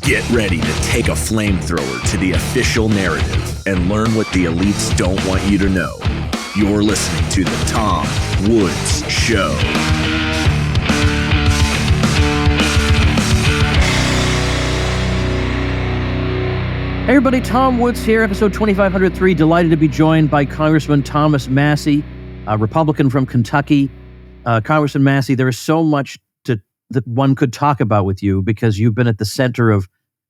Get ready to take a flamethrower to the official narrative and learn what the elites don't want you to know. You're listening to The Tom Woods Show. Hey everybody, Tom Woods here, episode 2503. Delighted to be joined by Congressman Thomas Massie, a Republican from Kentucky. Congressman Massie, there is so much that one could talk about with you because you've been at the center of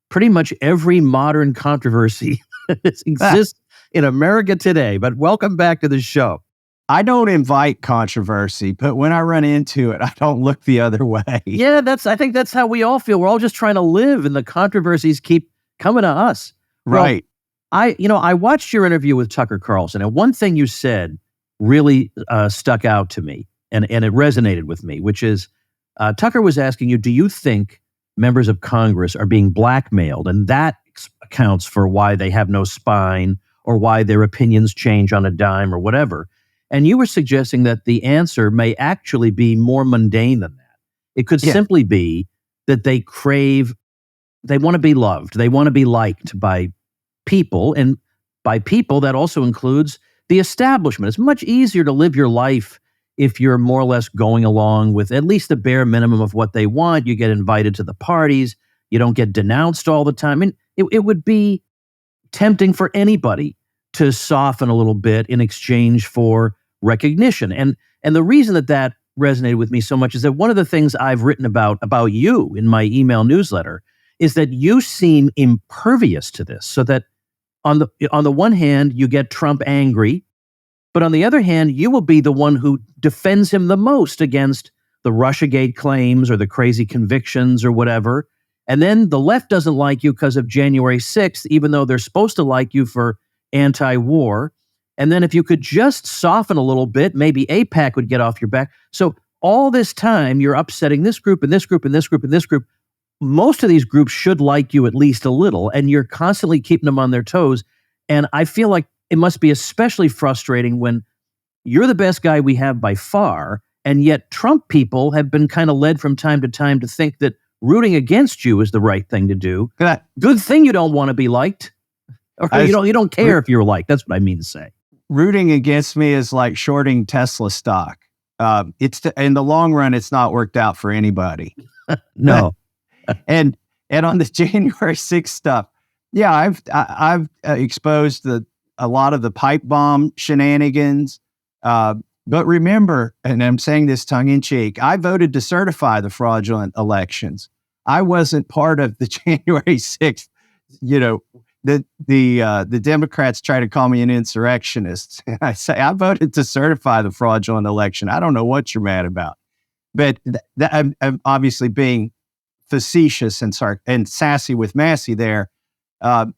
pretty much every modern controversy that exists in America today. But welcome back to the show. I don't invite controversy, but when I run into it, I don't look the other way. Yeah, I think that's how we all feel. We're all just trying to live, and the controversies keep coming to us. Right. Well, I watched your interview with Tucker Carlson, and one thing you said really stuck out to me, and it resonated with me, which is Tucker was asking you, do you think members of Congress are being blackmailed? And that accounts for why they have no spine or why their opinions change on a dime or whatever. And you were suggesting that the answer may actually be more mundane than that. It could simply be that they want to be loved. They want to be liked by people. And by people, that also includes the establishment. It's much easier to live your life if you're more or less going along with at least the bare minimum of what they want. You get invited to the parties. You don't get denounced all the time. I mean, it would be tempting for anybody to soften a little bit in exchange for recognition. And the reason that resonated with me so much is that one of the things I've written about you in my email newsletter is that you seem impervious to this, so that on the one hand, you get Trump angry, but on the other hand, you will be the one who defends him the most against the Russiagate claims or the crazy convictions or whatever. And then the left doesn't like you because of January 6th, even though they're supposed to like you for anti-war. And then if you could just soften a little bit, maybe AIPAC would get off your back. So all this time, you're upsetting this group and this group and this group and this group. Most of these groups should like you at least a little, and you're constantly keeping them on their toes. And I feel like it must be especially frustrating when you're the best guy we have by far, and yet Trump people have been kind of led from time to time to think that rooting against you is the right thing to do. Good thing you don't want to be liked, or you don't care if you're liked. That's what I mean to say. Rooting against me is like shorting Tesla stock. In the long run, it's not worked out for anybody. No. And on the January 6th stuff, yeah, I've exposed a lot of the pipe bomb shenanigans. But remember, and I'm saying this tongue in cheek, I voted to certify the fraudulent elections. I wasn't part of the January 6th. The Democrats try to call me an insurrectionist. I say I voted to certify the fraudulent election. I don't know what you're mad about, but I'm obviously being facetious and sassy with Massie there.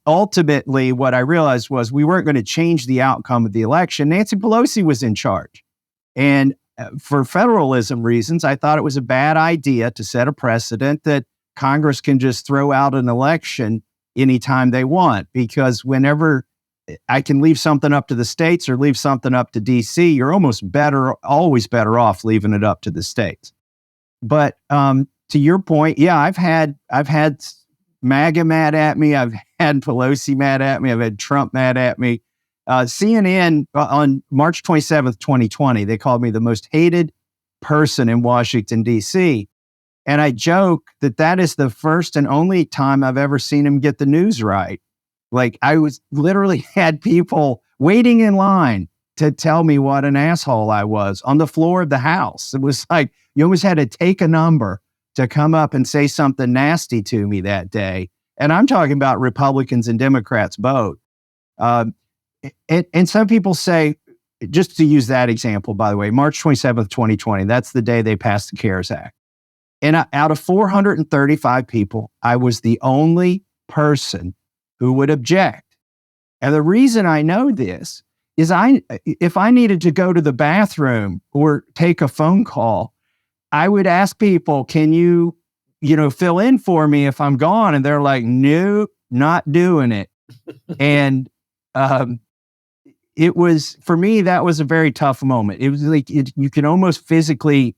Ultimately, what I realized was we weren't going to change the outcome of the election. Nancy Pelosi was in charge. And for federalism reasons, I thought it was a bad idea to set a precedent that Congress can just throw out an election anytime they want, because whenever I can leave something up to the states or leave something up to DC, you're always better off leaving it up to the states. But to your point, yeah, I've had MAGA mad at me. I've had Pelosi mad at me. I've had Trump mad at me. CNN on March 27th, 2020, they called me the most hated person in Washington, D.C. And I joke that is the first and only time I've ever seen him get the news right. Like, I was literally had people waiting in line to tell me what an asshole I was on the floor of the House. It was like you almost had to take a number to come up and say something nasty to me that day. And I'm talking about Republicans and Democrats both. And some people say, just to use that example, by the way, March 27th, 2020, that's the day they passed the CARES Act. And out of 435 people, I was the only person who would object. And the reason I know this is if I needed to go to the bathroom or take a phone call, I would ask people, can you fill in for me if I'm gone? And they're like, no, not doing it. And it was, for me, that was a very tough moment. It was like, you can almost physically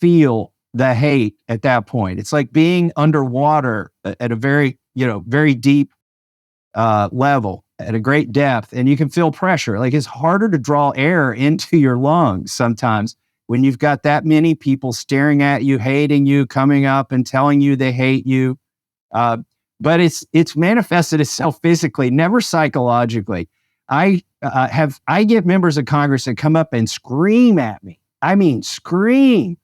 feel the hate at that point. It's like being underwater at a very very deep level at a great depth, and you can feel pressure. Like, it's harder to draw air into your lungs sometimes when you've got that many people staring at you, hating you, coming up and telling you they hate you. But it's manifested itself physically, never psychologically. I get members of Congress that come up and scream at me. I mean, scream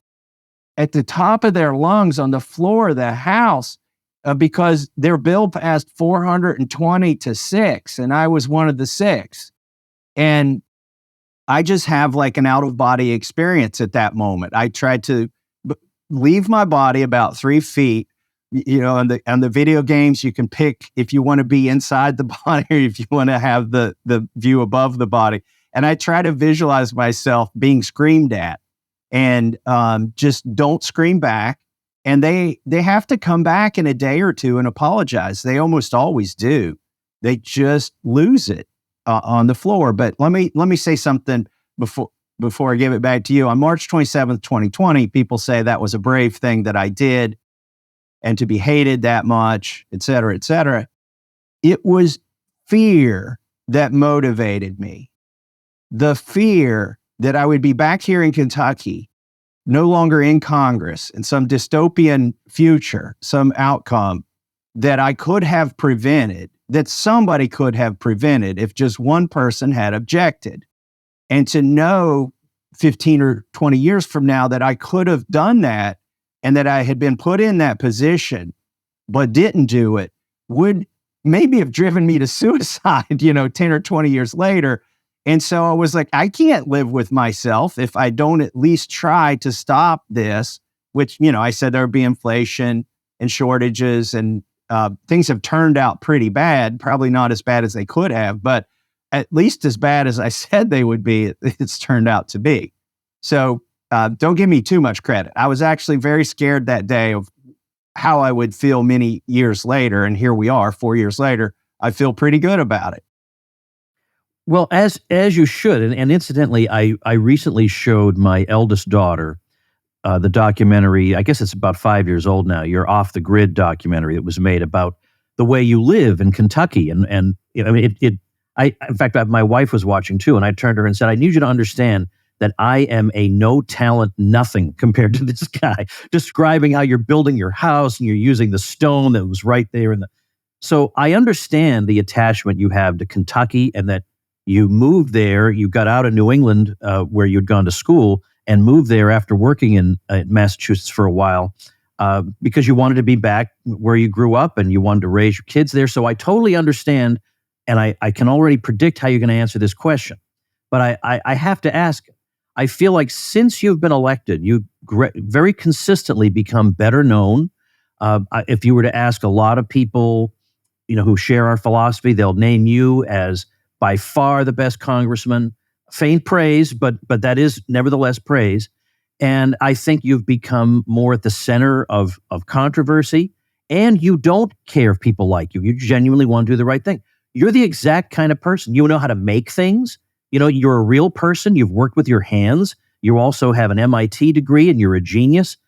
at the top of their lungs on the floor of the House because their bill passed 420 to 6, and I was one of the 6. And I just have like an out-of-body experience at that moment. I tried to leave my body about 3 feet. On the video games, you can pick if you want to be inside the body or if you want to have the view above the body. And I try to visualize myself being screamed at, and just don't scream back. And they have to come back in a day or two and apologize. They almost always do. They just lose it on the floor. But let me say something before I give it back to you. On March 27th, 2020, people say that was a brave thing that I did, and to be hated that much, et cetera, et cetera. It was fear that motivated me. The fear that I would be back here in Kentucky, no longer in Congress, in some dystopian future, some outcome that I could have prevented, that somebody could have prevented if just one person had objected. And to know 15 or 20 years from now that I could have done that, and that I had been put in that position, but didn't do it, would maybe have driven me to suicide, 10 or 20 years later. And so I was like, I can't live with myself if I don't at least try to stop this, which, I said there would be inflation and shortages, and things have turned out pretty bad, probably not as bad as they could have, but at least as bad as I said they would be, it's turned out to be. So don't give me too much credit. I was actually very scared that day of how I would feel many years later. And here we are, 4 years later. I feel pretty good about it. Well, as you should. And incidentally, I recently showed my eldest daughter the documentary. I guess it's about 5 years old now. Your Off the Grid documentary that was made about the way you live in Kentucky. And in fact, my wife was watching too, and I turned to her and said, I need you to understand that I am a no talent nothing compared to this guy, describing how you're building your house and you're using the stone that was right there. So I understand the attachment you have to Kentucky, and that you moved there, you got out of New England where you'd gone to school, and moved there after working in Massachusetts for a while because you wanted to be back where you grew up and you wanted to raise your kids there. So I totally understand, and I can already predict how you're going to answer this question. But I have to ask, I feel like since you've been elected, you've very consistently become better known. If you were to ask a lot of people, who share our philosophy, they'll name you as by far the best congressman. Faint praise, but that is nevertheless praise. And I think you've become more at the center of controversy, and you don't care if people like you. You genuinely want to do the right thing. You're the exact kind of person. You know how to make things. You're a real person. You've worked with your hands. You also have an MIT degree, and you're a genius.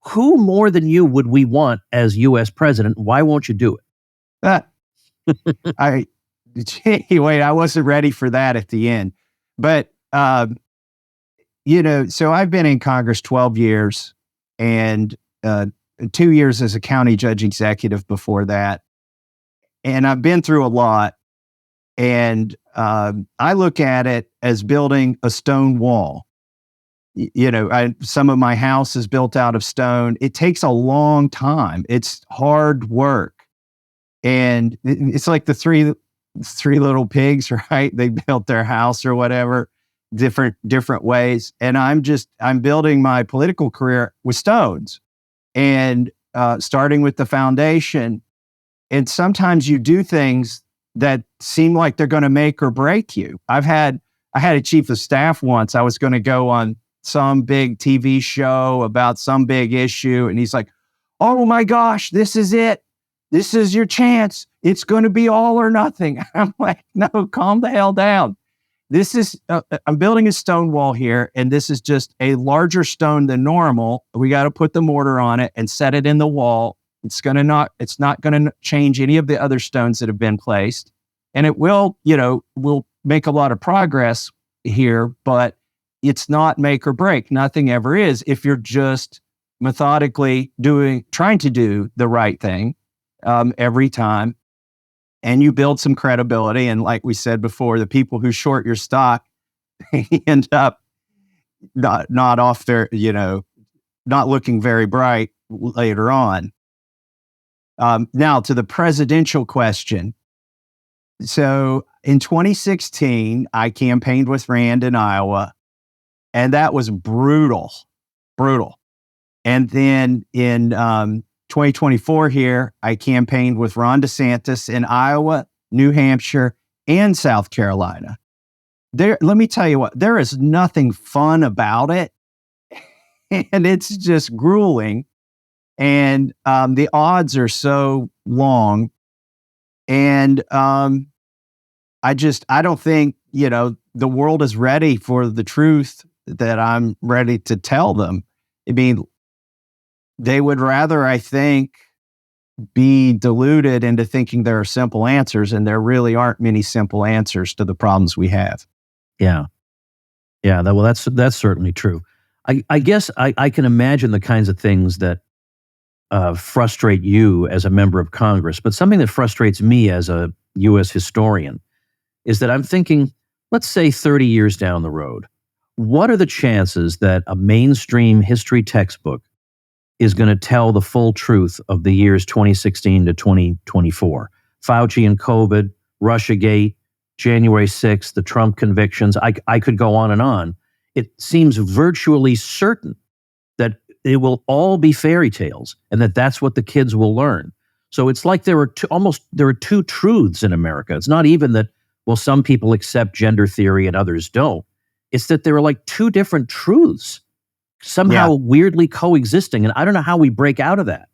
Who more than you would we want as U.S. president? Why won't you do it? I wasn't ready for that at the end. But, so I've been in Congress 12 years and 2 years as a county judge executive before that. And I've been through a lot. And I look at it as building a stone wall. Some of my house is built out of stone. It takes a long time. It's hard work. And it's like the three little pigs, right? They built their house or whatever, different ways. And I'm building my political career with stones, and starting with the foundation. And sometimes you do things that seem like they're going to make or break you. I had a chief of staff once. I was going to go on some big TV show about some big issue, and he's like, "Oh my gosh, this is it. This is your chance. It's going to be all or nothing." I'm like, no, calm the hell down. I'm building a stone wall here, and this is just a larger stone than normal. We got to put the mortar on it and set it in the wall, It's not going to change any of the other stones that have been placed. And it will make a lot of progress here, but it's not make or break. Nothing ever is if you're just methodically trying to do the right thing every time. And you build some credibility. And like we said before, the people who short your stock end up not off their, not looking very bright later on. Now to the presidential question. So in 2016, I campaigned with Rand in Iowa, and that was brutal. And then in 2024 here, I campaigned with Ron DeSantis in Iowa, New Hampshire, and South Carolina. Let me tell you what, there is nothing fun about it. And it's just grueling. And the odds are so long. And I don't think, the world is ready for the truth that I'm ready to tell them. I mean, they would rather, I think, be deluded into thinking there are simple answers, and there really aren't many simple answers to the problems we have. Yeah. That's certainly true. I guess I can imagine the kinds of things that frustrate you as a member of Congress, but something that frustrates me as a U.S. historian is that I'm thinking, let's say 30 years down the road, what are the chances that a mainstream history textbook is going to tell the full truth of the years 2016 to 2024? Fauci and COVID, Russiagate, January 6th, the Trump convictions. I could go on and on. It seems virtually certain that it will all be fairy tales and that's what the kids will learn. So it's like there are two truths in America. It's not even that, well, some people accept gender theory and others don't. It's that there are like two different truths somehow weirdly coexisting. And I don't know how we break out of that.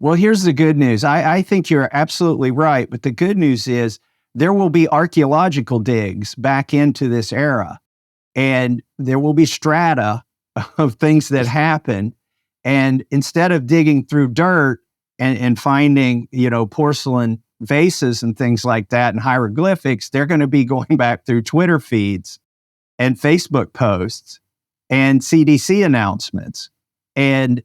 Well, here's the good news. I think you're absolutely right. But the good news is there will be archaeological digs back into this era. And there will be strata of things that happen. And instead of digging through dirt and finding, porcelain vases and things like that and hieroglyphics, they're going to be going back through Twitter feeds and Facebook posts and CDC announcements. And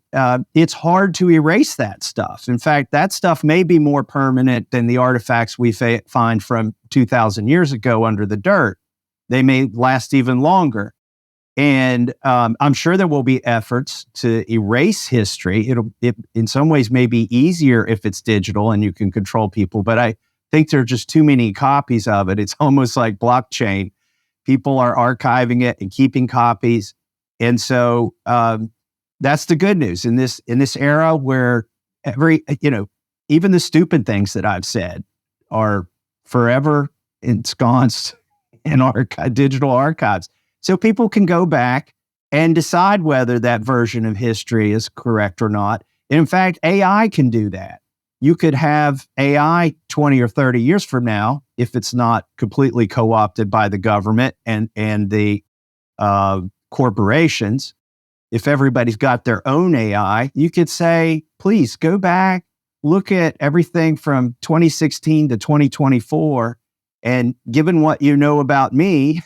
it's hard to erase that stuff. In fact, that stuff may be more permanent than the artifacts we find from 2,000 years ago under the dirt. They may last even longer. And I'm sure there will be efforts to erase history. It in some ways may be easier if it's digital and you can control people, but I think there are just too many copies of it. It's almost like blockchain. People are archiving it and keeping copies. And so that's the good news in this era where even the stupid things that I've said are forever ensconced in our digital archives. So people can go back and decide whether that version of history is correct or not. And in fact, AI can do that. You could have AI 20 or 30 years from now, if it's not completely co-opted by the government and the corporations. If everybody's got their own AI, you could say, please go back, look at everything from 2016 to 2024, and given what you know about me,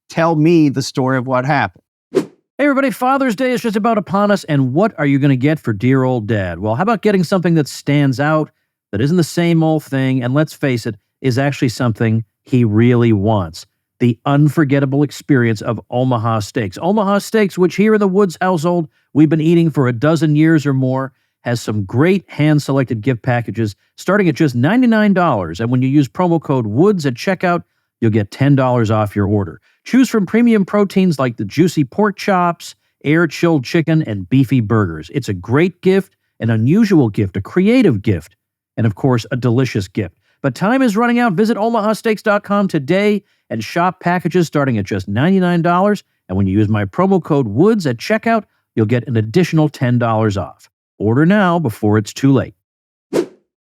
tell me the story of what happened. Hey everybody, Father's Day is just about upon us, and what are you going to get for dear old dad? Well, how about getting something that stands out, that isn't the same old thing, and let's face it, is actually something he really wants. The unforgettable experience of Omaha Steaks. Omaha Steaks, which here in the Woods household we've been eating for a dozen years or more, has some great hand-selected gift packages starting at just $99. And when you use promo code WOODS at checkout, you'll get $10 off your order. Choose from premium proteins like the juicy pork chops, air-chilled chicken, and beefy burgers. It's a great gift, an unusual gift, a creative gift, and of course, a delicious gift. But time is running out. Visit omahasteaks.com today and shop packages starting at just $99. And when you use my promo code WOODS at checkout, you'll get an additional $10 off. Order now before it's too late.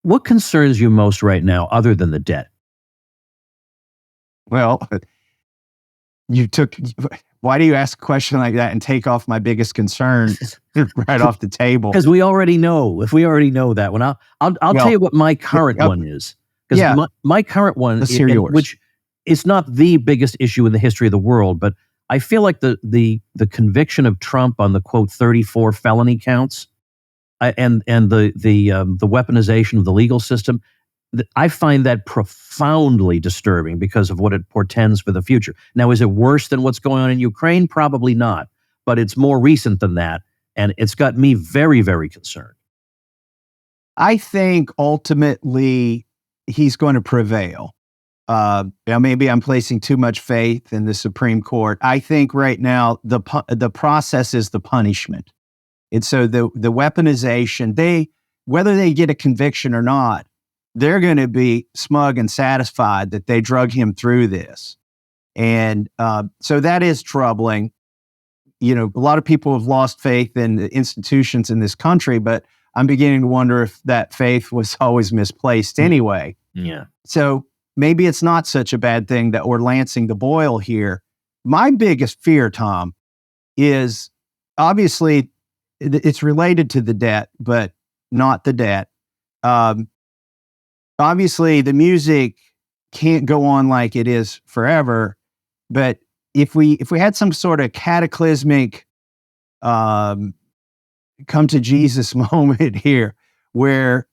What concerns you most right now other than the debt? Well, Why do you ask a question like that and take off my biggest concern right off the table? Because we already know. If we already know that one, I'll tell you what my current one is. Because my current one, let's hear yours. Which is not the biggest issue in the history of the world, but I feel like the conviction of Trump on the quote 34 felony counts, and the weaponization of the legal system, I find that profoundly disturbing because of what it portends for the future. Now, is it worse than what's going on in Ukraine? Probably not, but it's more recent than that, and it's got me very, very concerned. I think ultimately he's going to prevail. Maybe I'm placing too much faith in the Supreme Court. I think right now the process is the punishment, and so the weaponization. Whether they get a conviction or not, they're going to be smug and satisfied that they drug him through this. And so that is troubling. A lot of people have lost faith in the institutions in this country, but I'm beginning to wonder if that faith was always misplaced anyway. Yeah. So maybe it's not such a bad thing that we're lancing the boil here. My biggest fear, Tom, is obviously it's related to the debt, but not the debt. Obviously, the music can't go on like it is forever. But if we had some sort of cataclysmic come to Jesus moment here, where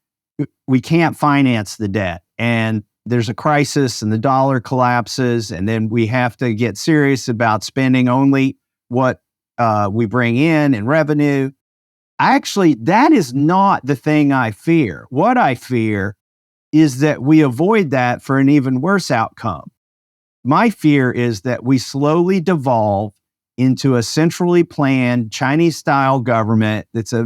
we can't finance the debt and there's a crisis and the dollar collapses, and then we have to get serious about spending only what we bring in revenue. Actually, that is not the thing I fear. What I fear is that we avoid that for an even worse outcome. My fear is that we slowly devolve into a centrally planned Chinese-style government that's a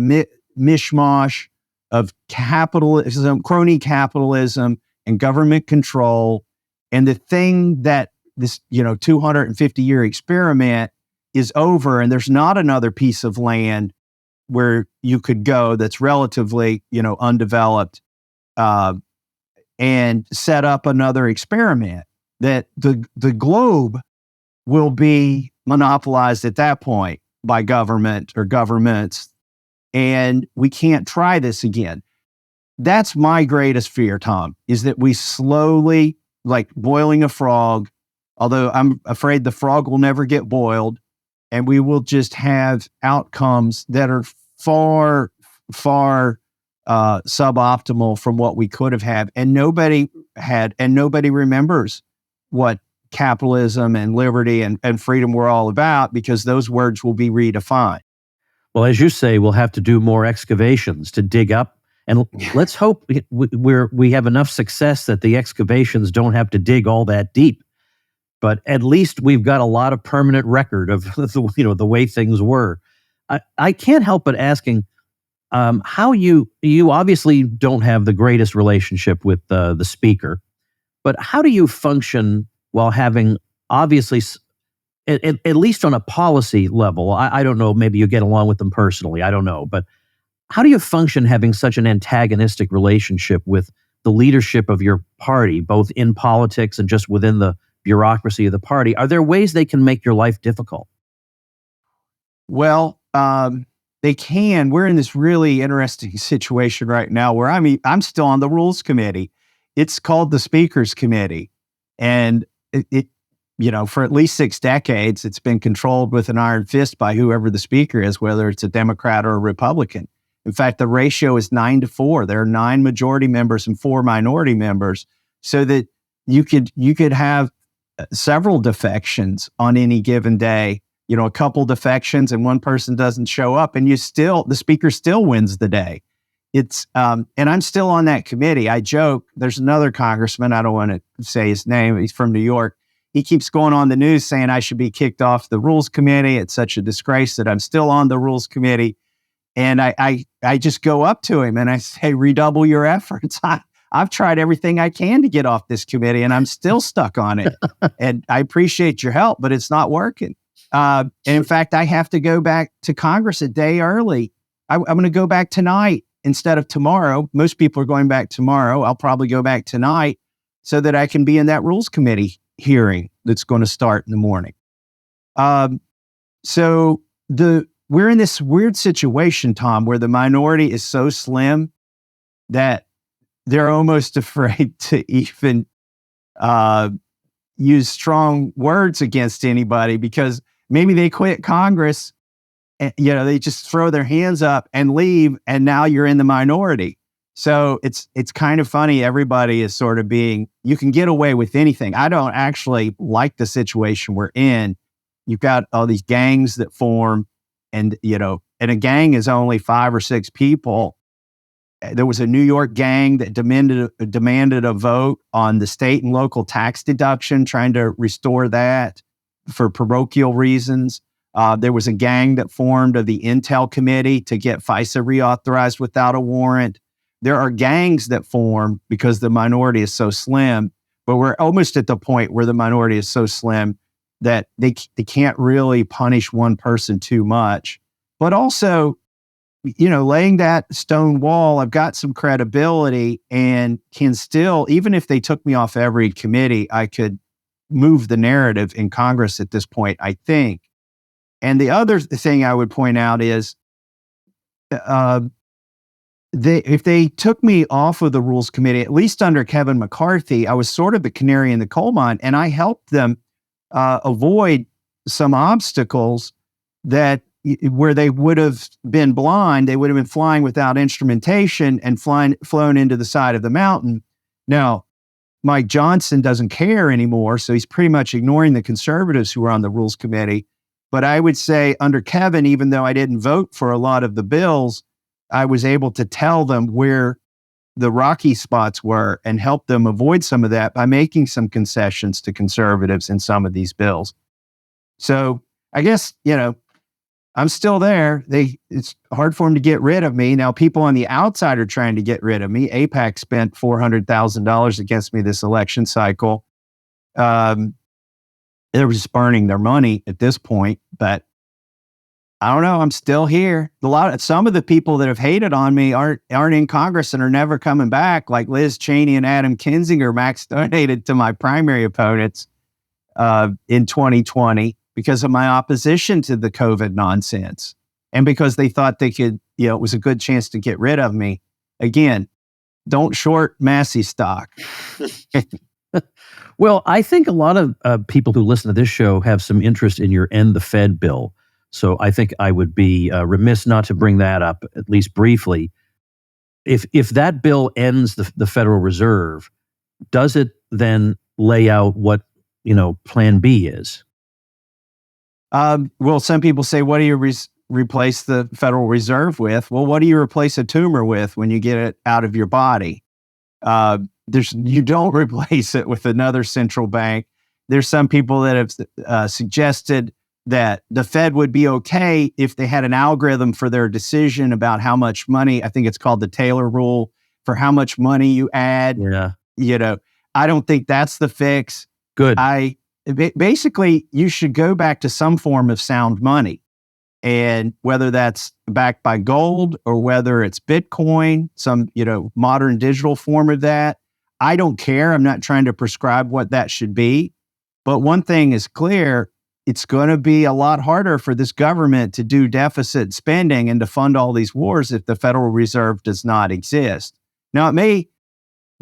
mishmash of capitalism, crony capitalism, and government control. And the thing that this 250-year experiment is over, and there's not another piece of land where you could go that's relatively undeveloped, and set up another experiment, that the globe will be monopolized at that point by government or governments, and we can't try this again. That's my greatest fear, Tom, is that we slowly, like boiling a frog, although I'm afraid the frog will never get boiled, and we will just have outcomes that are far, far suboptimal from what we could have had. And nobody remembers what capitalism and liberty and freedom were all about, because those words will be redefined. Well, as you say, we'll have to do more excavations to dig up. And let's hope we have enough success that the excavations don't have to dig all that deep. But at least we've got a lot of permanent record of the way things were. I can't help but asking, how you obviously don't have the greatest relationship with the speaker, but how do you function while having, obviously, at least on a policy level, I don't know, maybe you get along with them personally, I don't know, but how do you function having such an antagonistic relationship with the leadership of your party, both in politics and just within the bureaucracy of the party? Are there ways they can make your life difficult? Well, they can. We're in this really interesting situation right now where I'm still on the Rules Committee. It's called the Speakers Committee. And it for at least 6 decades, it's been controlled with an iron fist by whoever the speaker is, whether it's a Democrat or a Republican. In fact, the ratio is 9-4. There are 9 majority members and 4 minority members, so that you could have several defections on any given day. A couple defections and one person doesn't show up, and the speaker still wins the day. It's and I'm still on that committee. I joke, there's another congressman, I don't want to say his name, he's from New York. He keeps going on the news saying I should be kicked off the Rules Committee. It's such a disgrace that I'm still on the Rules Committee. And I just go up to him and I say, redouble your efforts. I've tried everything I can to get off this committee and I'm still stuck on it. And I appreciate your help, but it's not working. And in fact, I have to go back to Congress a day early. I'm going to go back tonight instead of tomorrow. Most people are going back tomorrow. I'll probably go back tonight so that I can be in that Rules Committee hearing that's going to start in the morning. So we're in this weird situation, Tom, where the minority is so slim that they're almost afraid to even use strong words against anybody, because maybe they quit Congress and, they just throw their hands up and leave, and now you're in the minority. So it's kind of funny. Everybody is sort of you can get away with anything. I don't actually like the situation we're in. You've got all these gangs that form, and a gang is only 5 or 6 people. There was a New York gang that demanded a vote on the state and local tax deduction, trying to restore that for parochial reasons. There was a gang that formed of the Intel Committee to get FISA reauthorized without a warrant. There are gangs that form because the minority is so slim, but we're almost at the point where the minority is so slim that they can't really punish one person too much. But also, laying that stone wall, I've got some credibility and can still, even if they took me off every committee, I could move the narrative in Congress at this point, I think. And the other thing I would point out is, if they took me off of the Rules Committee, at least under Kevin McCarthy, I was sort of the canary in the coal mine, and I helped them avoid some obstacles where they would have been blind. They would have been flying without instrumentation and flown into the side of the mountain. Now, Mike Johnson doesn't care anymore, so he's pretty much ignoring the conservatives who are on the Rules Committee. But I would say under Kevin, even though I didn't vote for a lot of the bills, I was able to tell them where the rocky spots were and help them avoid some of that by making some concessions to conservatives in some of these bills. So I guess, I'm still there. It's hard for them to get rid of me. Now, people on the outside are trying to get rid of me. AIPAC spent $400,000 against me this election cycle. They're just burning their money at this point, but I don't know. I'm still here. Some of the people that have hated on me aren't in Congress and are never coming back, like Liz Cheney and Adam Kinzinger. Max donated to my primary opponents in 2020 because of my opposition to the COVID nonsense, and because they thought they could, it was a good chance to get rid of me. Again, don't short Massie stock. Well, I think a lot of people who listen to this show have some interest in your End the Fed bill. So I think I would be remiss not to bring that up, at least briefly. If that bill ends the Federal Reserve, does it then lay out what Plan B is? Well, some people say, what do you replace the Federal Reserve with? Well, what do you replace a tumor with when you get it out of your body? You don't replace it with another central bank. There's some people that have suggested that the Fed would be okay if they had an algorithm for their decision about how much money, I think it's called the Taylor rule, for how much money you add. Yeah. I don't think that's the fix. Good. Basically, you should go back to some form of sound money. And whether that's backed by gold or whether it's Bitcoin, some, modern digital form of that, I don't care. I'm not trying to prescribe what that should be. But one thing is clear, it's going to be a lot harder for this government to do deficit spending and to fund all these wars if the Federal Reserve does not exist. Now, it may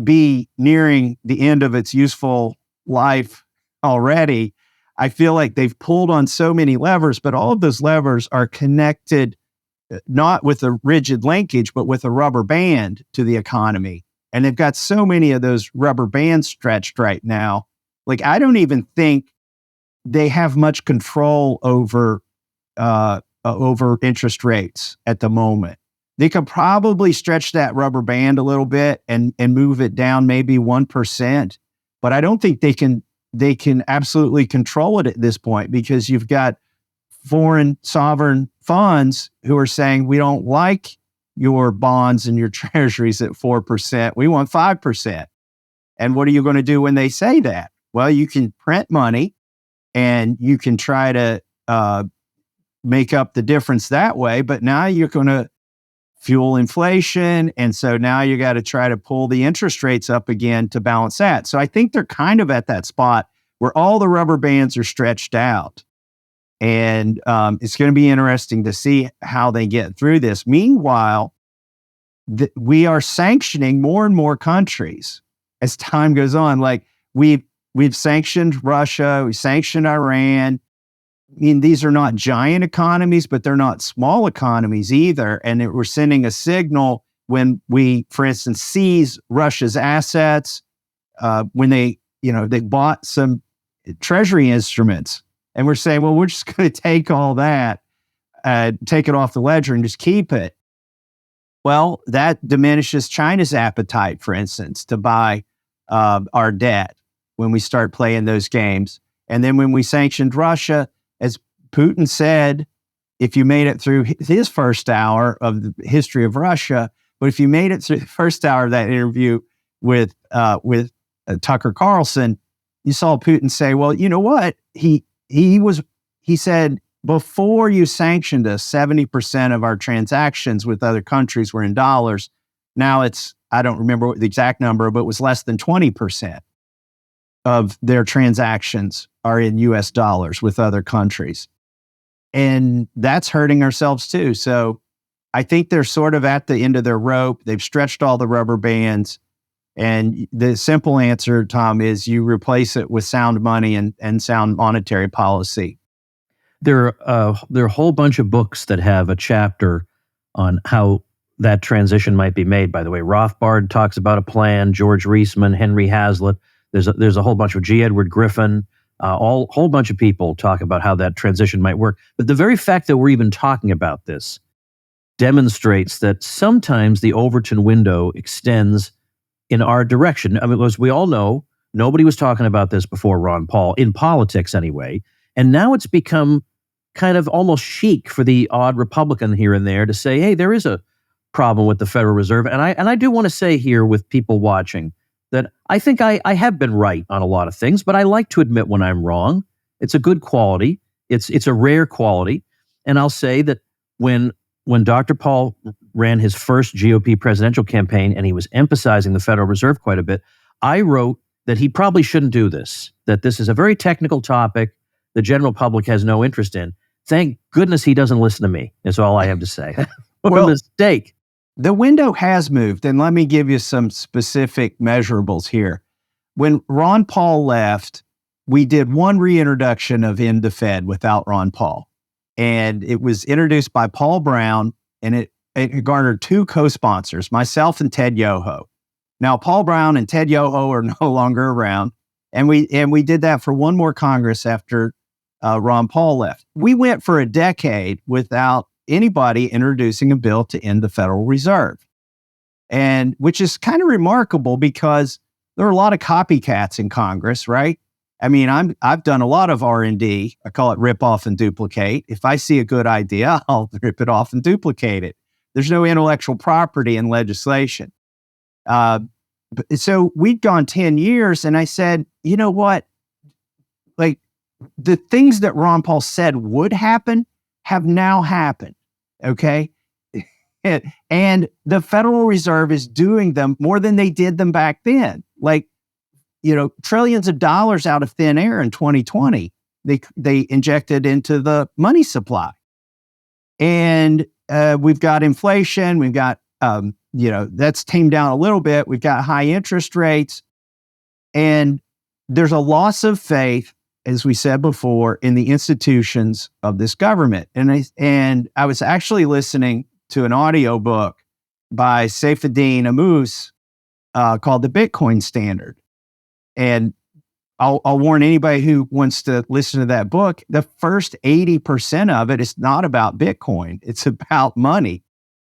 be nearing the end of its useful life already. I feel like they've pulled on so many levers, but all of those levers are connected not with a rigid linkage, but with a rubber band to the economy. And they've got so many of those rubber bands stretched right now. Like, I don't even think they have much control over interest rates at the moment. They could probably stretch that rubber band a little bit and move it down maybe 1%, but I don't think they can absolutely control it at this point, because you've got foreign sovereign funds who are saying, we don't like your bonds and your treasuries at 4%. We want 5%. And what are you going to do when they say that? Well, you can print money and you can try to make up the difference that way. But now you're going to fuel inflation. And so now you got to try to pull the interest rates up again to balance that. So I think they're kind of at that spot where all the rubber bands are stretched out. And it's going to be interesting to see how they get through this. Meanwhile, we are sanctioning more and more countries as time goes on. Like we've sanctioned Russia, we sanctioned Iran. I mean, these are not giant economies, but they're not small economies either. And we're sending a signal when we, for instance, seize Russia's assets, when they bought some treasury instruments. And we're saying, well, we're just going to take all that, take it off the ledger and just keep it. Well, that diminishes China's appetite, for instance, to buy our debt when we start playing those games. And then when we sanctioned Russia, as Putin said, if you made it through his first hour of the history of Russia, but if you made it through the first hour of that interview with Tucker Carlson, you saw Putin say, well, you know what? He said, before you sanctioned us, 70% of our transactions with other countries were in dollars. Now it's, I don't remember the exact number, but it was less than 20% of their transactions are in US dollars with other countries. And that's hurting ourselves too. So I think they're sort of at the end of their rope. They've stretched all the rubber bands. And the simple answer, Tom, is you replace it with sound money and sound monetary policy. There are a whole bunch of books that have a chapter on how that transition might be made. By the way, Rothbard talks about a plan, George Reisman, Henry Hazlitt. There's a whole bunch of G. Edward Griffin, whole bunch of people talk about how that transition might work. But the very fact that we're even talking about this demonstrates that sometimes the Overton window extends in our direction. I mean, as we all know, nobody was talking about this before Ron Paul, in politics anyway. And now it's become kind of almost chic for the odd Republican here and there to say, hey, there is a problem with the Federal Reserve. And I do want to say here with people watching that I think I have been right on a lot of things, but I like to admit when I'm wrong. It's a good quality. It's a rare quality. And I'll say that when Dr. Paul ran his first GOP presidential campaign and he was emphasizing the Federal Reserve quite a bit, I wrote that he probably shouldn't do this, that this is a very technical topic the general public has no interest in. Thank goodness he doesn't listen to me, is all I have to say. What a mistake. The window has moved, and let me give you some specific measurables here. When Ron Paul left, we did one reintroduction of End the Fed without Ron Paul. And it was introduced by Paul Brown, and it garnered two co-sponsors, myself and Ted Yoho. Now, Paul Brown and Ted Yoho are no longer around, and we did that for one more Congress after Ron Paul left. We went for a decade without anybody introducing a bill to end the Federal Reserve, and which is kind of remarkable because there are a lot of copycats in Congress, right? I mean, I've done a lot of R&D. I call it rip off and duplicate. If I see a good idea, I'll rip it off and duplicate it. There's no intellectual property in legislation. So we'd gone 10 years, and I said, you know what? Like, the things that Ron Paul said would happen have now happened, okay? And the Federal Reserve is doing them more than they did them back then. Like, trillions of dollars out of thin air in 2020, they injected into the money supply. And we've got inflation, we've got, that's tamed down a little bit. We've got high interest rates, and there's a loss of faith, as we said before, in the institutions of this government. And I was actually listening to an audiobook by Saifuddin Ammous called The Bitcoin Standard. And I'll warn anybody who wants to listen to that book, the first 80% of it is not about Bitcoin. It's about money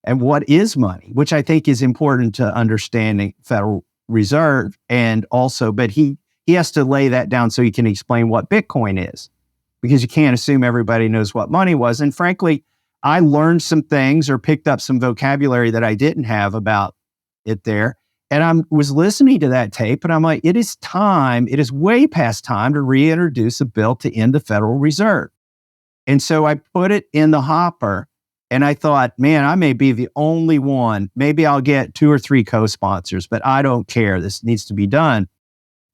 and what is money, which I think is important to understanding Federal Reserve. And also, but he has to lay that down so he can explain what Bitcoin is, because you can't assume everybody knows what money was. And frankly, I learned some things or picked up some vocabulary that I didn't have about it there. And I was listening to that tape, and I'm like, it is way past time to reintroduce a bill to end the Federal Reserve. And so I put it in the hopper, and I thought, man, I may be the only one. Maybe I'll get 2 or 3 co-sponsors, but I don't care. This needs to be done.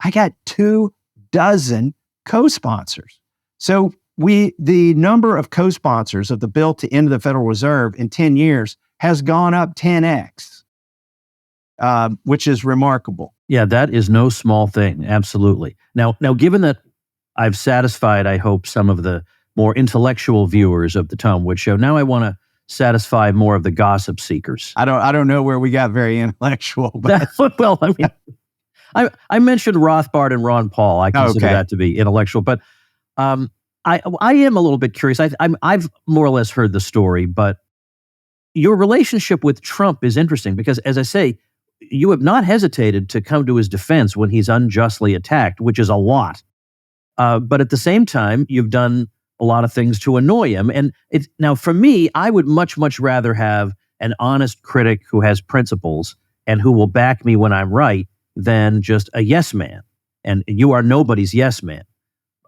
I got 24 co-sponsors. So the number of co-sponsors of the bill to end the Federal Reserve in 10 years has gone up 10x, which is remarkable. Yeah, that is no small thing. Absolutely. Now, given that I've satisfied, I hope, some of the more intellectual viewers of the Tom Woods Show, now I want to satisfy more of the gossip seekers. I don't know where we got very intellectual, but Well, I mean, I mentioned Rothbard and Ron Paul. I consider that to be intellectual, but I am a little bit curious. I've more or less heard the story, but your relationship with Trump is interesting because, as I say, you have not hesitated to come to his defense when he's unjustly attacked, which is a lot. But at the same time, you've done a lot of things to annoy him. And now, for me, I would much, much rather have an honest critic who has principles and who will back me when I'm right than just a yes man. And you are nobody's yes man.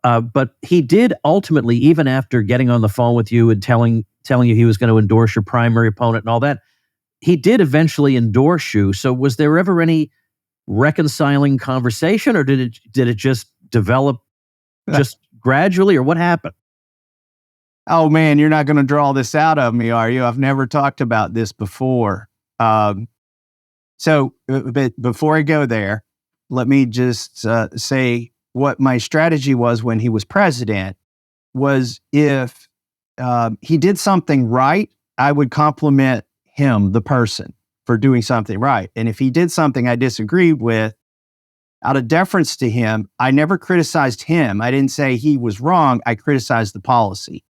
But he did ultimately, even after getting on the phone with you and telling you he was going to endorse your primary opponent and all that, he did eventually endorse you. So was there ever any reconciling conversation, or did it just develop just gradually, or what happened? Oh man, you're not going to draw this out of me, are you? I've never talked about this before. So, but before I go there, let me just say what my strategy was when he was president was if he did something right, I would compliment him, the person, for doing something right. And if he did something I disagreed with, out of deference to him, I never criticized him. I didn't say he was wrong. I criticized the policy.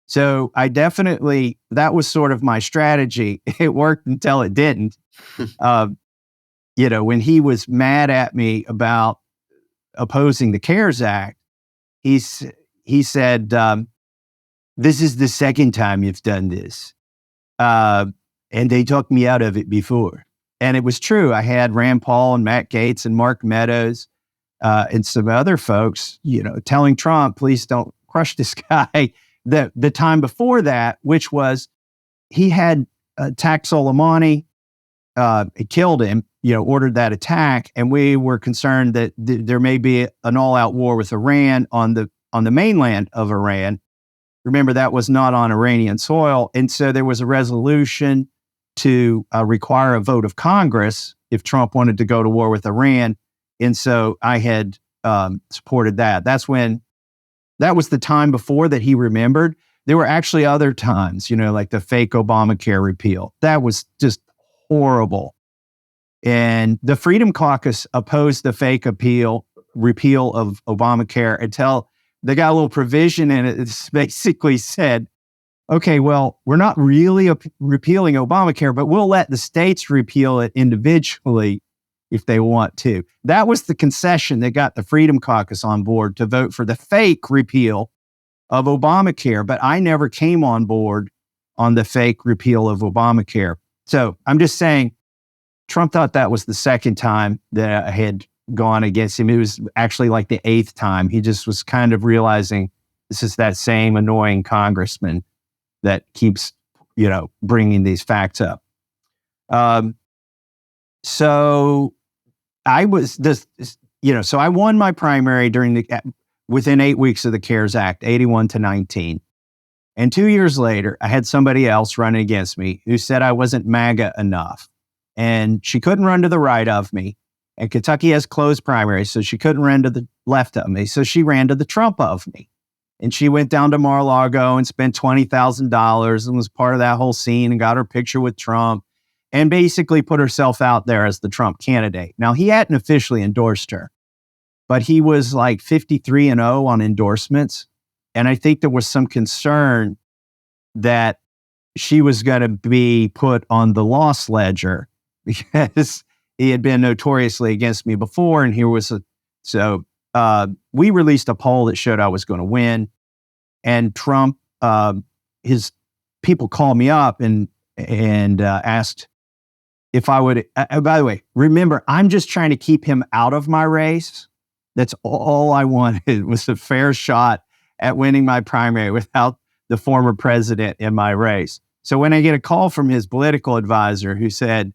So I definitely, that was sort of my strategy. It worked until it didn't. When he was mad at me about opposing the CARES Act, he said, this is the second time you've done this. And they took me out of it before. And it was true. I had Rand Paul and Matt Gaetz and Mark Meadows and some other folks, telling Trump, please don't crush this guy. The time before that, which was he had attacked Soleimani, it killed him, ordered that attack. And we were concerned that there may be an all-out war with Iran on the mainland of Iran. Remember, that was not on Iranian soil. And so there was a resolution to require a vote of Congress if Trump wanted to go to war with Iran. And so I had supported that. That was the time before that he remembered. There were actually other times, like the fake Obamacare repeal. That was just horrible. And the Freedom Caucus opposed the fake repeal of Obamacare until they got a little provision in it. It basically said, okay, well, we're not really repealing Obamacare, but we'll let the states repeal it individually if they want to. That was the concession that got the Freedom Caucus on board to vote for the fake repeal of Obamacare. But I never came on board on the fake repeal of Obamacare. So I'm just saying, Trump thought that was the second time that I had gone against him. It was actually like the 8th time. He just was kind of realizing this is that same annoying congressman that keeps, bringing these facts up. So I was so I won my primary within 8 weeks of the CARES Act, 81 to 19. And 2 years later, I had somebody else running against me who said I wasn't MAGA enough. And she couldn't run to the right of me. And Kentucky has closed primaries, so she couldn't run to the left of me. So she ran to the Trump of me. And she went down to Mar-a-Lago and spent $20,000 and was part of that whole scene and got her picture with Trump and basically put herself out there as the Trump candidate. Now, he hadn't officially endorsed her, but he was like 53-0 on endorsements. And I think there was some concern that she was going to be put on the loss ledger because he had been notoriously against me before. And we released a poll that showed I was going to win. And Trump, his people called me up and asked if I would, by the way, remember, I'm just trying to keep him out of my race. That's all I wanted was a fair shot at winning my primary without the former president in my race. So when I get a call from his political advisor who said,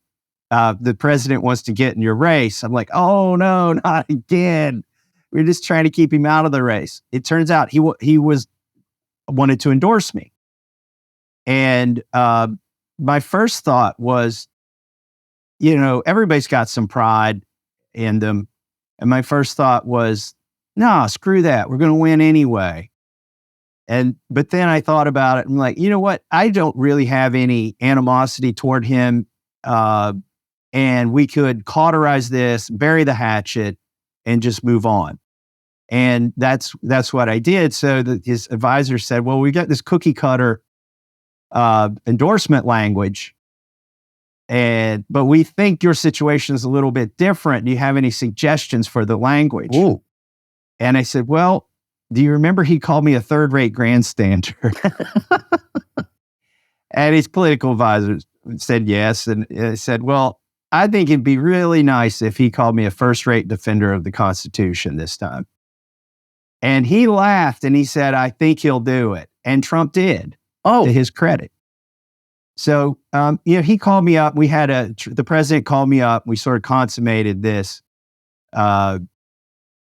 the president wants to get in your race, I'm like, oh no, not again. We're just trying to keep him out of the race. It turns out he was wanted to endorse me. And my first thought was, everybody's got some pride in them. And my first thought was, no, screw that. We're going to win anyway. But then I thought about it. I'm like, you know what? I don't really have any animosity toward him. And we could cauterize this, bury the hatchet, and just move on. And that's what I did. So his advisor said, well, we got this cookie cutter endorsement language, but we think your situation is a little bit different. Do you have any suggestions for the language? Ooh. And I said, well, do you remember he called me a third-rate grandstander? And his political advisor said yes. And I said, well, I think it'd be really nice if he called me a first-rate defender of the Constitution this time. And he laughed and he said, I think he'll do it. And Trump did, to his credit. So, he called me up. The president called me up. We sort of consummated this.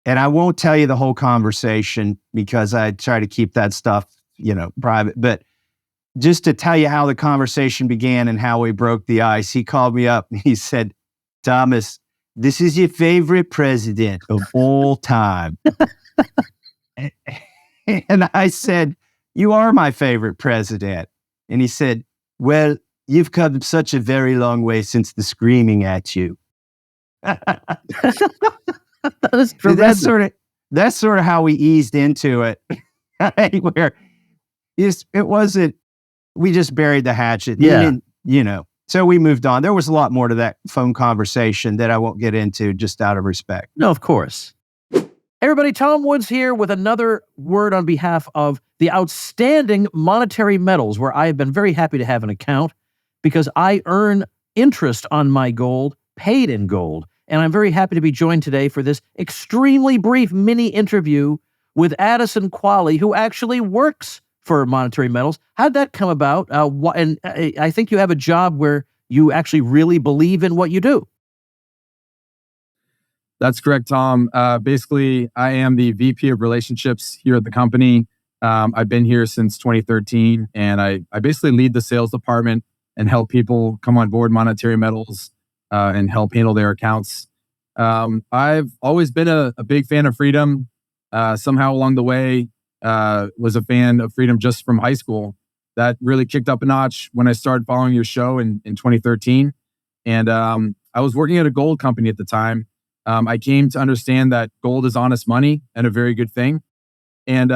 And I won't tell you the whole conversation because I try to keep that stuff, private. But just to tell you how the conversation began and how we broke the ice, he called me up and he said, Thomas, this is your favorite president of all time. And I said, you are my favorite president. And he said, well, you've come such a very long way since the screaming at you. That's sort of how we eased into it. Where it wasn't, we just buried the hatchet. Yeah. So we moved on. There was a lot more to that phone conversation that I won't get into just out of respect. No, of course. Everybody, Tom Woods here with another word on behalf of the outstanding monetary metals, where I have been very happy to have an account because I earn interest on my gold, paid in gold. And I'm very happy to be joined today for this extremely brief mini interview with Addison Qualley, who actually works for Monetary Metals. How'd that come about? And I think you have a job where you actually really believe in what you do. That's correct, Tom. Basically, I am the VP of Relationships here at the company. I've been here since 2013, and I basically lead the sales department and help people come on board Monetary Metals and help handle their accounts. I've always been a big fan of freedom. Somehow along the way, was a fan of freedom just from high school. That really kicked up a notch when I started following your show in 2013. And I was working at a gold company at the time. I came to understand that gold is honest money and a very good thing. And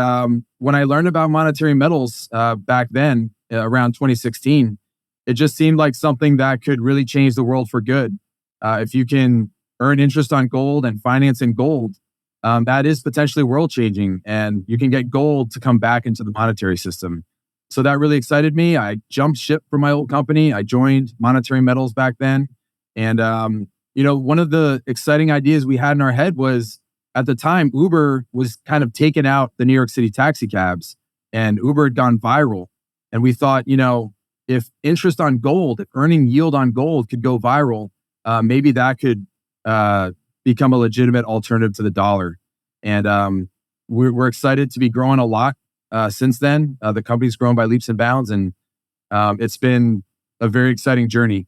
when I learned about Monetary Metals back then, around 2016, it just seemed like something that could really change the world for good. If you can earn interest on gold and finance in gold, that is potentially world changing, and you can get gold to come back into the monetary system. So that really excited me. I jumped ship from my old company. I joined Monetary Metals back then. And, one of the exciting ideas we had in our head was, at the time, Uber was kind of taking out the New York City taxi cabs, and Uber had gone viral. And we thought, if interest on gold, if earning yield on gold could go viral, maybe that could become a legitimate alternative to the dollar. And we're excited to be growing a lot since then. The company's grown by leaps and bounds, and it's been a very exciting journey.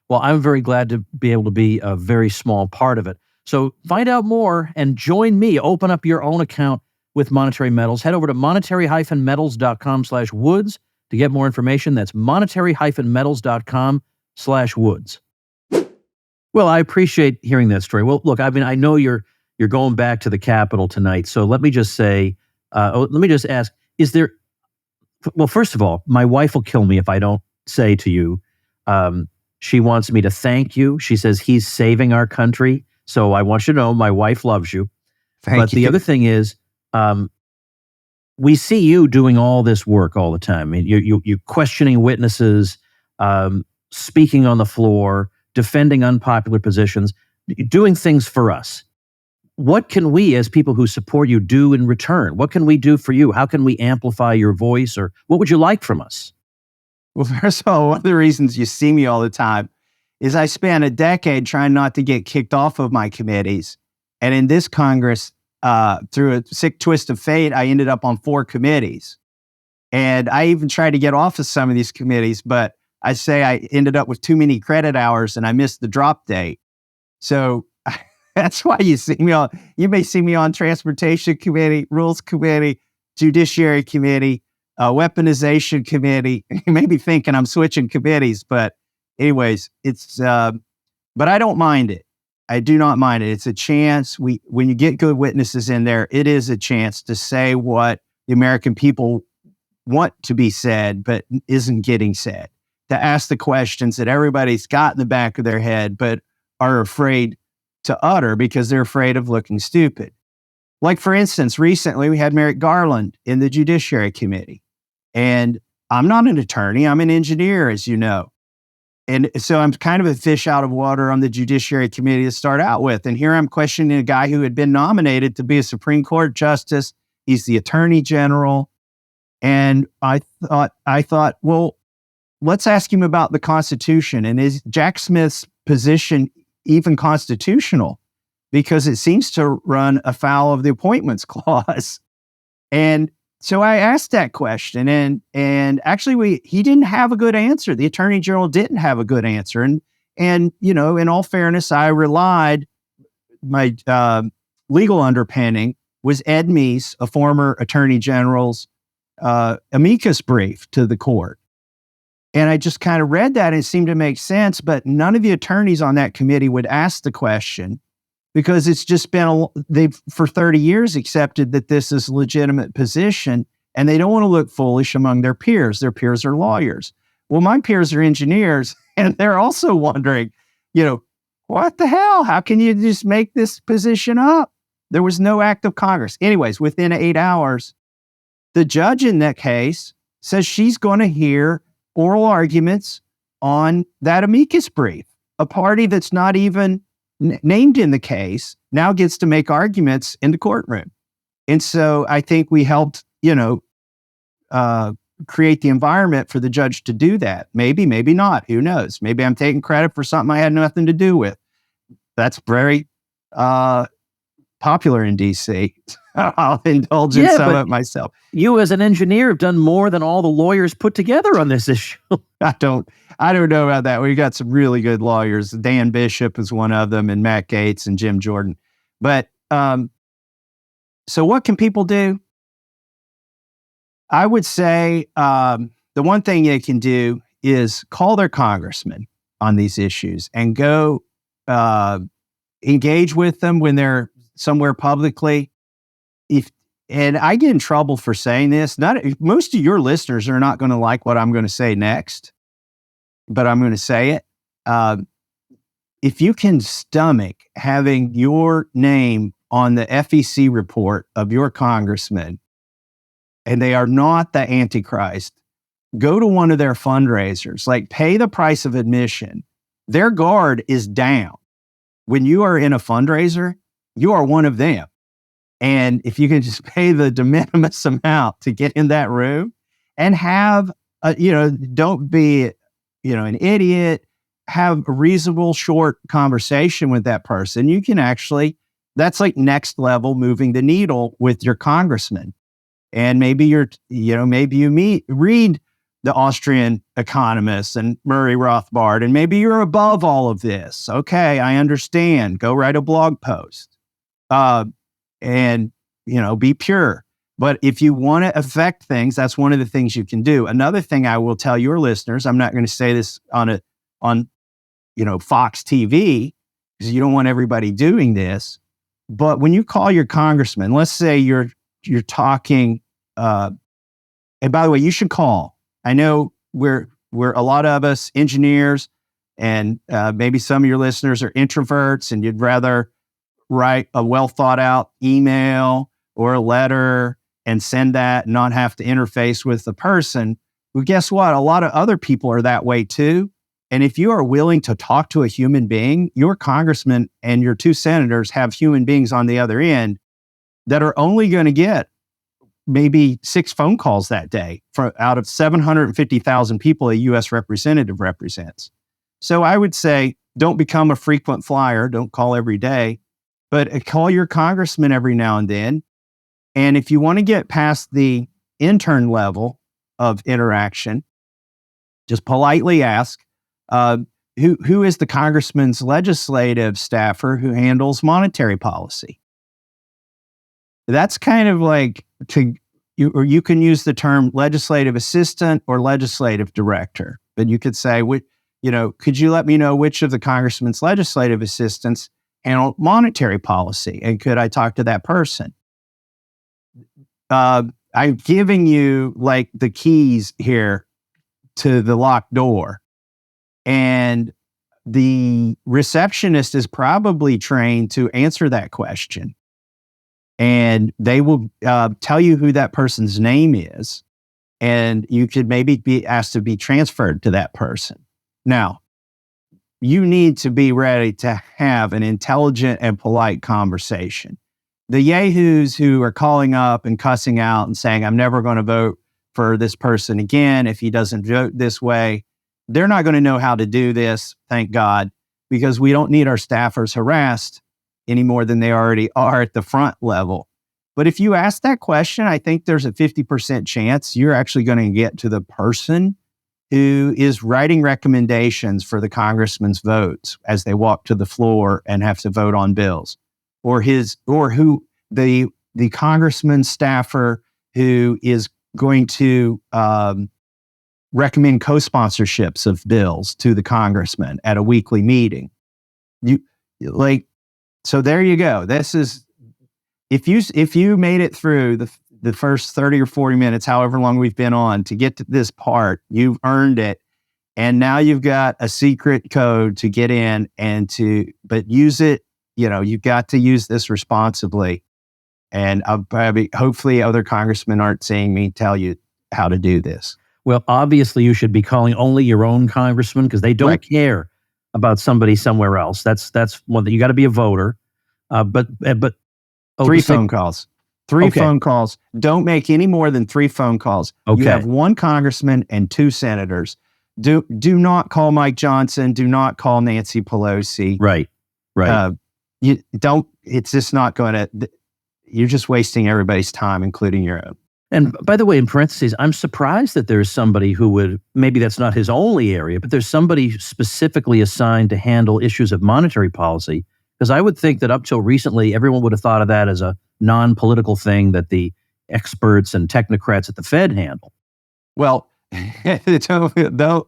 Well, I'm very glad to be able to be a very small part of it. So find out more and join me. Open up your own account with Monetary Metals. Head over to monetary-metals.com/woods to get more information. That's monetary-metals.com/woods. Well, I appreciate hearing that story. Well, look, I know you're going back to the Capitol tonight. So let me just say, let me just ask, well, first of all, my wife will kill me if I don't say to you, she wants me to thank you. She says he's saving our country. So I want you to know my wife loves you. But the other thing is, we see you doing all this work all the time. I mean, you questioning witnesses, speaking on the floor, defending unpopular positions, doing things for us. What can we, as people who support you, do in return? What can we do for you? How can we amplify your voice, or what would you like from us? Well, first of all, one of the reasons you see me all the time is I spent a decade trying not to get kicked off of my committees. And in this Congress, through a sick twist of fate, I ended up on 4 committees. And I even tried to get off of some of these committees, but I say I ended up with too many credit hours and I missed the drop date. So that's why you may see me on Transportation Committee, Rules Committee, Judiciary Committee, Weaponization Committee. You may be thinking I'm switching committees, but anyways, but I don't mind it. I do not mind it. It's a chance. When you get good witnesses in there, it is a chance to say what the American people want to be said, but isn't getting said. To ask the questions that everybody's got in the back of their head, but are afraid to utter because they're afraid of looking stupid. Like, for instance, recently we had Merrick Garland in the Judiciary Committee. And I'm not an attorney, I'm an engineer, as you know. And so I'm kind of a fish out of water on the Judiciary Committee to start out with. And here I'm questioning a guy who had been nominated to be a Supreme Court justice. He's the Attorney General. And I thought, well, let's ask him about the Constitution. And is Jack Smith's position even constitutional? Because it seems to run afoul of the Appointments Clause. And so I asked that question, and actually he didn't have a good answer. The Attorney General didn't have a good answer. And you know, in all fairness, I relied, my legal underpinning was Ed Meese, a former Attorney General's amicus brief to the court. And I just kind of read that and it seemed to make sense, but none of the attorneys on that committee would ask the question because it's just been, they've for 30 years accepted that this is a legitimate position and they don't want to look foolish among their peers. Their peers are lawyers. Well, my peers are engineers and they're also wondering, you know, what the hell? How can you just make this position up? There was no act of Congress. Anyways, within 8 hours, the judge in that case says she's going to hear oral arguments on that amicus brief. A party that's not even named in the case now gets to make arguments in the courtroom. And so I think we helped, create the environment for the judge to do that. Maybe, maybe not. Who knows? Maybe I'm taking credit for something I had nothing to do with. That's very popular in DC. I'll indulge in some of it myself. You as an engineer have done more than all the lawyers put together on this issue. I don't know about that. We've got some really good lawyers. Dan Bishop is one of them, and Matt Gates and Jim Jordan. But so what can people do? I would say the one thing they can do is call their congressman on these issues and go engage with them when they're somewhere publicly. And I get in trouble for saying this. Most of your listeners are not going to like what I'm going to say next, but I'm going to say it. If you can stomach having your name on the FEC report of your congressman, and they are not the Antichrist, go to one of their fundraisers, like pay the price of admission. Their guard is down. When you are in a fundraiser, you are one of them. And if you can just pay the de minimis amount to get in that room and have, don't be, an idiot, have a reasonable short conversation with that person, you can actually, that's like next level moving the needle with your congressman. And maybe read the Austrian economists and Murray Rothbard, and maybe you're above all of this. Okay, I understand. Go write a blog post. And be pure. But if you want to affect things, that's one of the things you can do. Another thing I will tell your listeners, I'm not going to say this on Fox TV because you don't want everybody doing this. But when you call your congressman, let's say you're talking, and by the way, you should call. I know we're a lot of us engineers, and maybe some of your listeners are introverts, and you'd rather write a well thought out email or a letter and send that and not have to interface with the person. Well, guess what? A lot of other people are that way too. And if you are willing to talk to a human being, your congressman and your 2 senators have human beings on the other end that are only going to get maybe 6 phone calls that day out of 750,000 people a U.S. representative represents. So I would say, don't become a frequent flyer. Don't call every day. But call your congressman every now and then. And if you want to get past the intern level of interaction, just politely ask, who is the congressman's legislative staffer who handles monetary policy? That's kind of like or you can use the term legislative assistant or legislative director, but you could say, could you let me know which of the congressman's legislative assistants handle monetary policy? And could I talk to that person? I'm giving you like the keys here to the locked door. And the receptionist is probably trained to answer that question. And they will tell you who that person's name is. And you could maybe be asked to be transferred to that person. Now, you need to be ready to have an intelligent and polite conversation. The yahoos who are calling up and cussing out and saying, I'm never going to vote for this person again if he doesn't vote this way, they're not going to know how to do this, thank God, because we don't need our staffers harassed any more than they already are at the front level. But if you ask that question, I think there's a 50% chance you're actually going to get to the person who is writing recommendations for the congressman's votes as they walk to the floor and have to vote on bills, or who the congressman's staffer who is going to recommend co-sponsorships of bills to the congressman at a weekly meeting. So there you go. This is, if you made it through the first 30 or 40 minutes, however long we've been on, to get to this part, you've earned it. And now you've got a secret code to get in but use it. You've got to use this responsibly. And hopefully other congressmen aren't seeing me tell you how to do this. Well, obviously you should be calling only your own congressman because they don't care about somebody somewhere else. That's one thing. You got to be a voter. But three phone calls. Phone calls. Don't make any more than 3 phone calls. Okay. You have 1 congressman and 2 senators. Do not call Mike Johnson. Do not call Nancy Pelosi. Right. You don't. It's just not going to. You're just wasting everybody's time, including your own. And by the way, in parentheses, I'm surprised that there's somebody who would, maybe that's not his only area, but there's somebody specifically assigned to handle issues of monetary policy. Because I would think that up till recently, everyone would have thought of that as a non-political thing that the experts and technocrats at the Fed handle. Well, don't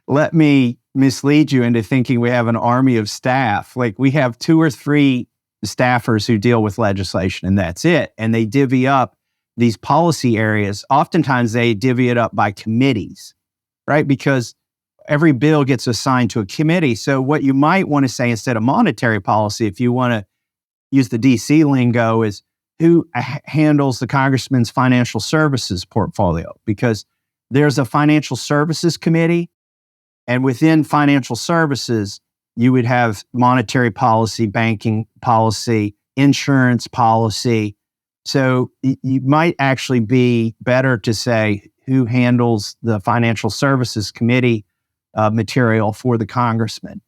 let me mislead you into thinking we have an army of staff. Like, we have 2 or 3 staffers who deal with legislation, and that's it. And they divvy up these policy areas. Oftentimes they divvy it up by committees, right? Because every bill gets assigned to a committee. So what you might want to say instead of monetary policy, if you want to use the DC lingo, is who handles the congressman's financial services portfolio? Because there's a financial services committee, and within financial services, you would have monetary policy, banking policy, insurance policy. So you might actually be better to say who handles the financial services committee material for the congressman.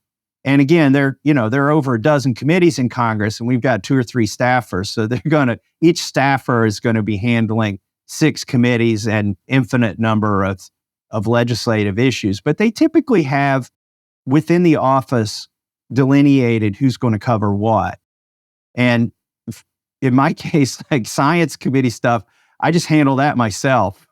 And again, there are over a dozen committees in Congress, and we've got 2 or 3 staffers. So each staffer is going to be handling 6 committees and infinite number of legislative issues. But they typically have within the office delineated who's going to cover what. And in my case, like science committee stuff, I just handle that myself.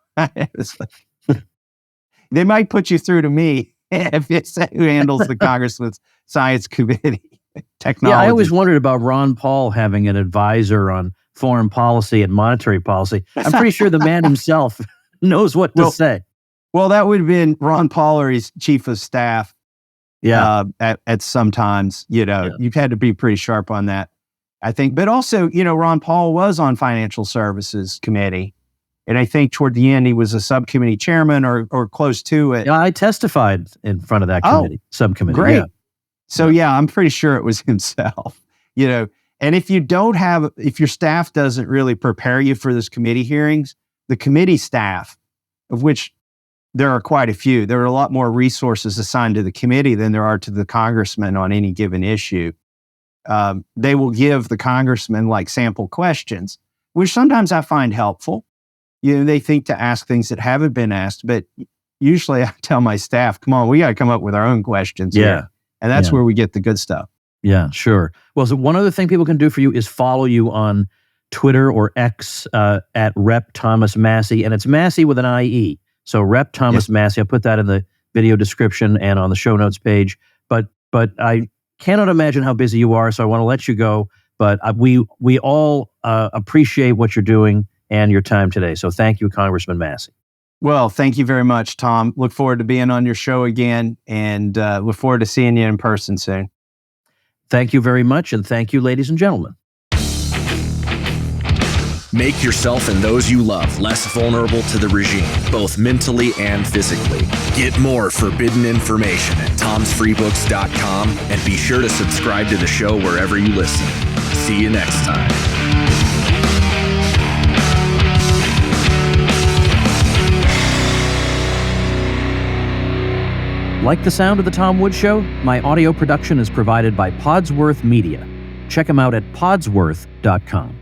They might put you through to me if it's who handles the congressman's science committee. Technology. Yeah, I always wondered about Ron Paul having an advisor on foreign policy and monetary policy. I'm pretty sure the man himself knows what to say. Well, that would have been Ron Paul or his chief of staff. Yeah. At sometimes, you've had to be pretty sharp on that, I think. But also, Ron Paul was on Financial Services Committee. And I think toward the end, he was a subcommittee chairman or close to it. Yeah, I testified in front of that subcommittee. Great. Yeah. So, I'm pretty sure it was himself, And if your staff doesn't really prepare you for this committee hearings, the committee staff, of which there are quite a few, there are a lot more resources assigned to the committee than there are to the congressman on any given issue. they will give the congressman like sample questions, which sometimes I find helpful. They think to ask things that haven't been asked, but usually I tell my staff, come on, we got to come up with our own questions. Yeah. Here. And that's where we get the good stuff. Yeah, sure. Well, so one other thing people can do for you is follow you on Twitter or X at Rep Thomas Massie, and it's Massie with an IE. So Rep Thomas Massie. I'll put that in the video description and on the show notes page. But I cannot imagine how busy you are, so I want to let you go. But we all appreciate what you're doing and your time today. So thank you, Congressman Massie. Well, thank you very much, Tom. Look forward to being on your show again, and look forward to seeing you in person soon. Thank you very much, and thank you, ladies and gentlemen. Make yourself and those you love less vulnerable to the regime, both mentally and physically. Get more forbidden information at tomsfreebooks.com, and be sure to subscribe to the show wherever you listen. See you next time. Like the sound of The Tom Woods Show? My audio production is provided by Podsworth Media. Check them out at podsworth.com.